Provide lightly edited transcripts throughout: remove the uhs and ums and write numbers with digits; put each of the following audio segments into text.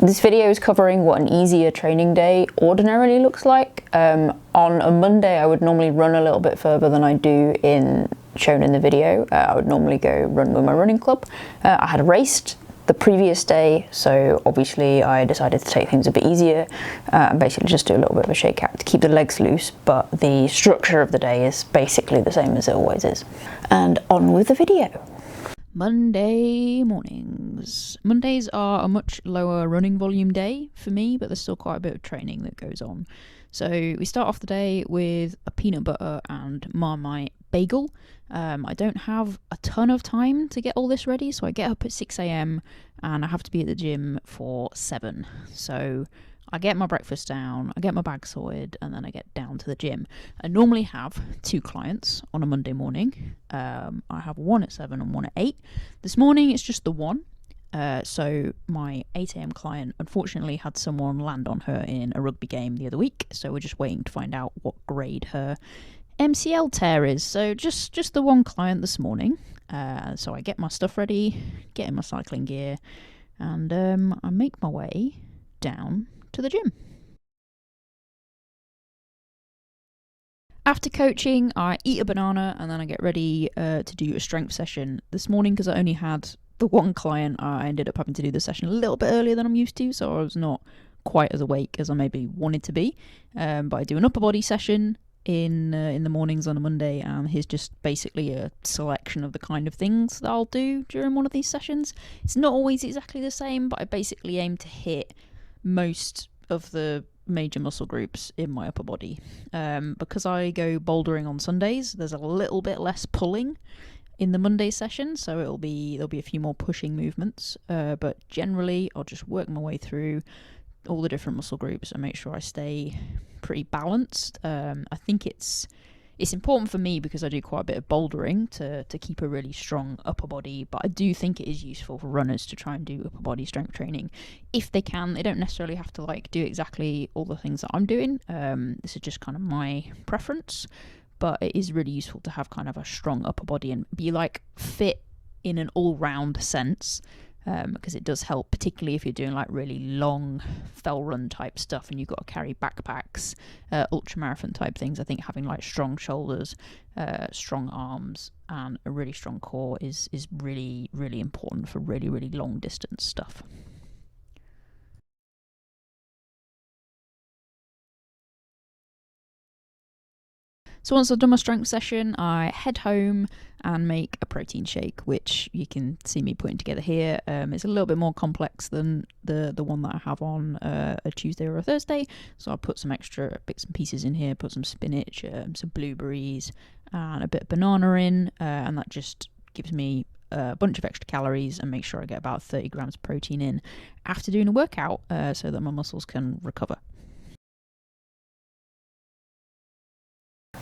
This video is covering what an easier training day ordinarily looks like. On a Monday, I would normally run a little bit further than I do shown in the video. I would normally go run with my running club. I had raced the previous day, so obviously I decided to take things a bit easier and basically just do a little bit of a shakeout to keep the legs loose, but the structure of the day is basically the same as it always is. And on with the video. Monday mornings. Mondays are a much lower running volume day for me, but there's still quite a bit of training that goes on. So we start off the day with a peanut butter and Marmite bagel. I don't have a ton of time to get all this ready, so I get up at 6 a.m. and I have to be at the gym for 7. So I get my breakfast down, I get my bag sorted, and then I get down to the gym. I normally have 2 clients on a Monday morning. I have one at 7 and one at 8. This morning it's just the one. So my 8 a.m. client unfortunately had someone land on her in a rugby game the other week, so we're just waiting to find out what grade her MCL tear is. So just the one client this morning. So I get my stuff ready, get in my cycling gear, and I make my way down to the gym. After coaching, I eat a banana and then I get ready to do a strength session. This morning, because I only had the one client, I ended up having to do the session a little bit earlier than I'm used to, so I was not quite as awake as I maybe wanted to be. But I do an upper body session in the mornings on a Monday, and here's just basically a selection of the kind of things that I'll do during one of these sessions. It's not always exactly the same, but I basically aim to hit most of the major muscle groups in my upper body. Because I go bouldering on Sundays, there's a little bit less pulling in the Monday session, so there'll be a few more pushing movements, but generally I'll just work my way through all the different muscle groups and make sure I stay pretty balanced. I think it's important for me because I do quite a bit of bouldering to keep a really strong upper body, but I do think it is useful for runners to try and do upper body strength training if they can. They don't necessarily have to do exactly all the things that I'm doing. This is just kind of my preference, but it is really useful to have kind of a strong upper body and be fit in an all-round sense. Because it does help, particularly if you're doing really long fell run type stuff and you've got to carry backpacks, ultramarathon type things. I think having strong shoulders, strong arms, and a really strong core is really, really important for really, really long distance stuff. So once I've done my strength session, I head home and make a protein shake, which you can see me putting together here. It's a little bit more complex than the one that I have on a Tuesday or a Thursday. So I'll put some extra bits and pieces in here, put some spinach, some blueberries, and a bit of banana in, and that just gives me a bunch of extra calories and make sure I get about 30 grams of protein in after doing a workout so that my muscles can recover.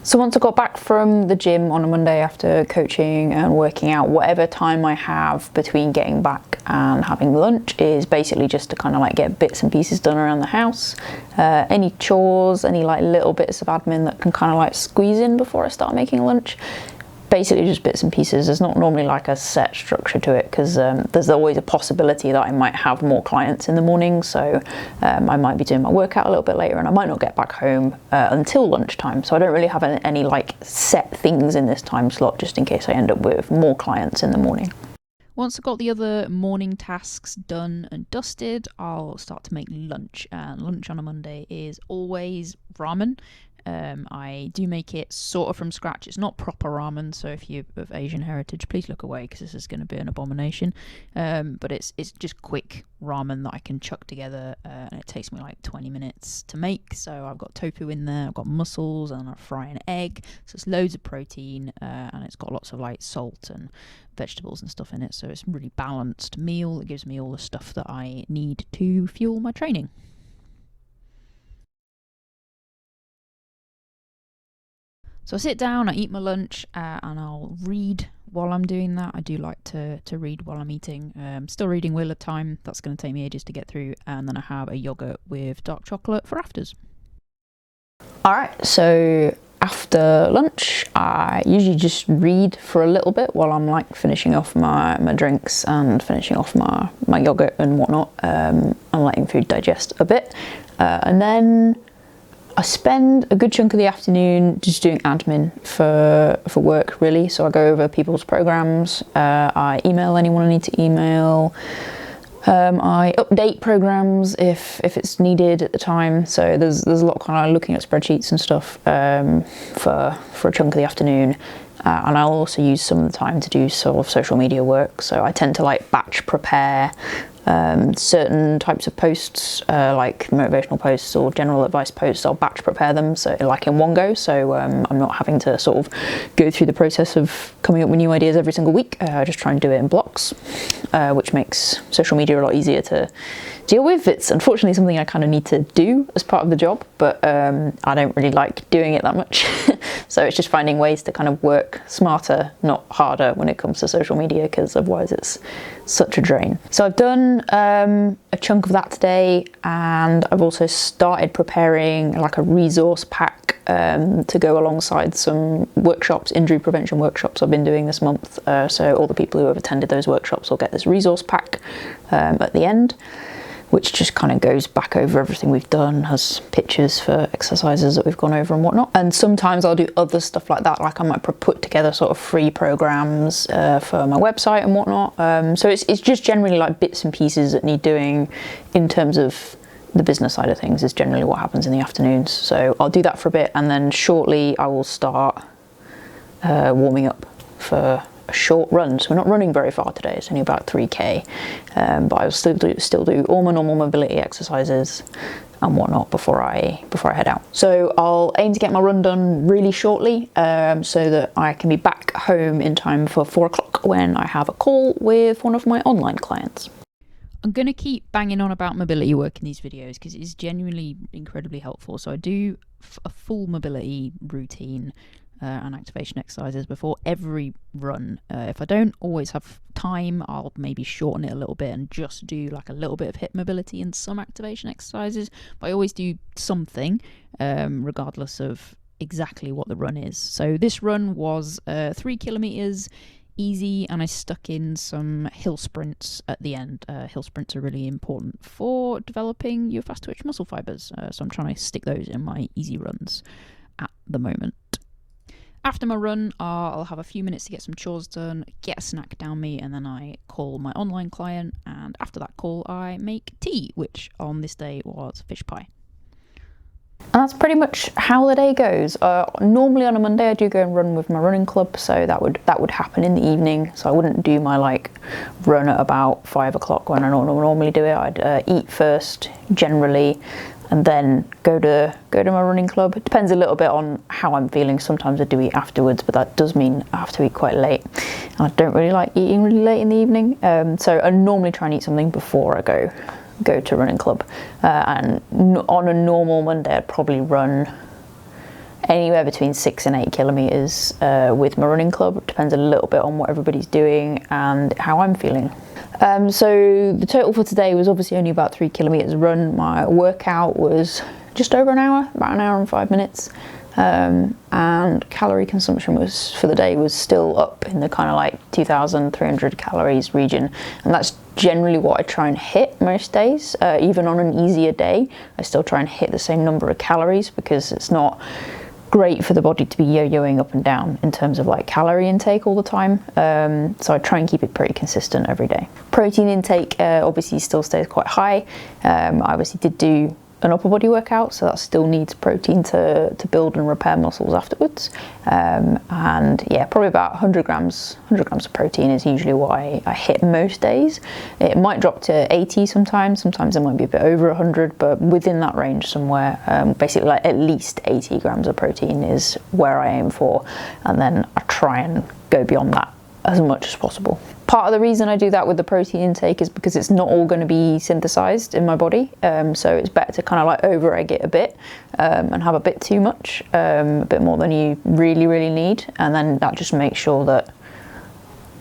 So once I got back from the gym on a Monday after coaching and working out, whatever time I have between getting back and having lunch is basically just to kind of get bits and pieces done around the house. Any chores, any little bits of admin that can kind of squeeze in before I start making lunch. Basically just bits and pieces. There's not normally a set structure to it because there's always a possibility that I might have more clients in the morning, so I might be doing my workout a little bit later and I might not get back home until lunchtime, so I don't really have any set things in this time slot just in case I end up with more clients in the morning. Once I've got the other morning tasks done and dusted, I'll start to make lunch. And lunch on a Monday is always ramen. I do make it sort of from scratch. It's not proper ramen, so if you're of Asian heritage, please look away because this is going to be an abomination. But it's just quick ramen that I can chuck together, and it takes me 20 minutes to make. So I've got tofu in there, I've got mussels, and I fry an egg. So it's loads of protein, and it's got lots of salt and vegetables and stuff in it. So it's a really balanced meal. It gives me all the stuff that I need to fuel my training. So I sit down, I eat my lunch, and I'll read while I'm doing that. I do like to read while I'm eating. Still reading Wheel of Time. That's going to take me ages to get through. And then I have a yogurt with dark chocolate for afters. Alright, so after lunch, I usually just read for a little bit while I'm like finishing off my drinks and finishing off my yogurt and whatnot, and letting food digest a bit. And then I spend a good chunk of the afternoon just doing admin for work, really. So I go over people's programs, I email anyone I need to email, I update programs if it's needed at the time. So there's a lot kind of looking at spreadsheets and stuff for a chunk of the afternoon. And I'll also use some of the time to do sort of social media work. So I tend to like batch prepare certain types of posts, like motivational posts or general advice posts. I'll batch prepare them, so like in one go, so I'm not having to sort of go through the process of coming up with new ideas every single week. I just try and do it in blocks, which makes social media a lot easier to deal with. It's unfortunately something I kind of need to do as part of the job, but I don't really like doing it that much. So it's just finding ways to kind of work smarter, not harder, when it comes to social media, because otherwise it's such a drain. So I've done a chunk of that today, and I've also started preparing like a resource pack to go alongside some workshops, injury prevention workshops I've been doing this month. So all the people who have attended those workshops will get this resource pack at the end, which just kind of goes back over everything we've done, has pictures for exercises that we've gone over and whatnot. And sometimes I'll do other stuff like that, like I might put together sort of free programs for my website and whatnot. So it's just generally like bits and pieces that need doing in terms of the business side of things is generally what happens in the afternoons. So I'll do that for a bit, and then shortly I will start warming up for a short run. So we're not running very far today, it's only about 3k, but I'll still do all my normal mobility exercises and whatnot before I head out. So I'll aim to get my run done really shortly, so that I can be back home in time for 4 o'clock when I have a call with one of my online clients. I'm going to keep banging on about mobility work in these videos because it is genuinely incredibly helpful. So I do a full mobility routine and activation exercises before every run. If I don't always have time, I'll maybe shorten it a little bit and just do like a little bit of hip mobility and some activation exercises. But I always do something, regardless of exactly what the run is. So this run was 3 kilometers easy, and I stuck in some hill sprints at the end. Hill sprints are really important for developing your fast twitch muscle fibers, so I'm trying to stick those in my easy runs at the moment. After my run, I'll have a few minutes to get some chores done, get a snack down me, and then I call my online client, and after that call I make tea, which on this day was fish pie. And that's pretty much how the day goes. Normally on a Monday I do go and run with my running club, so that would happen in the evening. So I wouldn't do my like run at about 5 o'clock when I normally do it. I'd eat first generally, and then go to my running club. It depends a little bit on how I'm feeling. Sometimes I do eat afterwards, but that does mean I have to eat quite late. And I don't really like eating really late in the evening, so I normally try and eat something before I go to running club. And on a normal Monday I'd probably run anywhere between 6 and 8 kilometers with my running club. It depends a little bit on what everybody's doing and how I'm feeling. So the total for today was obviously only about 3 kilometers run. My workout was just over an hour, about an hour and 5 minutes. And calorie consumption for the day was still up in the kind of like 2,300 calories region, and that's generally what I try and hit most days. Even on an easier day, I still try and hit the same number of calories, because it's not great for the body to be yo-yoing up and down in terms of like calorie intake all the time. So I try and keep it pretty consistent every day. Protein intake obviously still stays quite high. I obviously did do an upper body workout, so that still needs protein to build and repair muscles afterwards. And yeah, probably about 100 grams of protein is usually what I hit most days. It might drop to 80 sometimes it might be a bit over 100, but within that range somewhere. Basically like at least 80 grams of protein is where I aim for, and then I try and go beyond that as much as possible. Part of the reason I do that with the protein intake is because it's not all going to be synthesized in my body, so it's better to kind of like over egg it a bit and have a bit too much, a bit more than you really need, and then that just makes sure that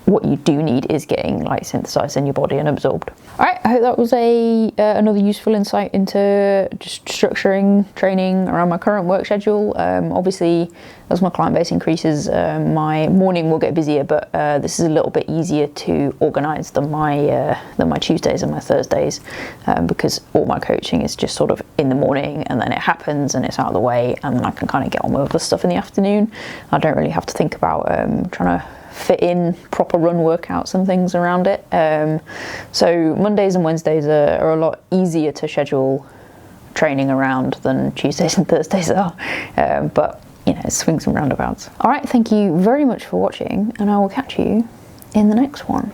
what you do need is getting like synthesized in your body and absorbed. All right, I hope that was another useful insight into just structuring training around my current work schedule. Obviously as my client base increases, my morning will get busier, but this is a little bit easier to organise than my Tuesdays and my Thursdays, because all my coaching is just sort of in the morning, and then it happens and it's out of the way, and then I can kind of get on with other stuff in the afternoon. I don't really have to think about trying to fit in proper run workouts and things around it. So Mondays and Wednesdays are a lot easier to schedule training around than Tuesdays and Thursdays are, but you know, it swings and roundabouts. All right, thank you very much for watching, and I will catch you in the next one.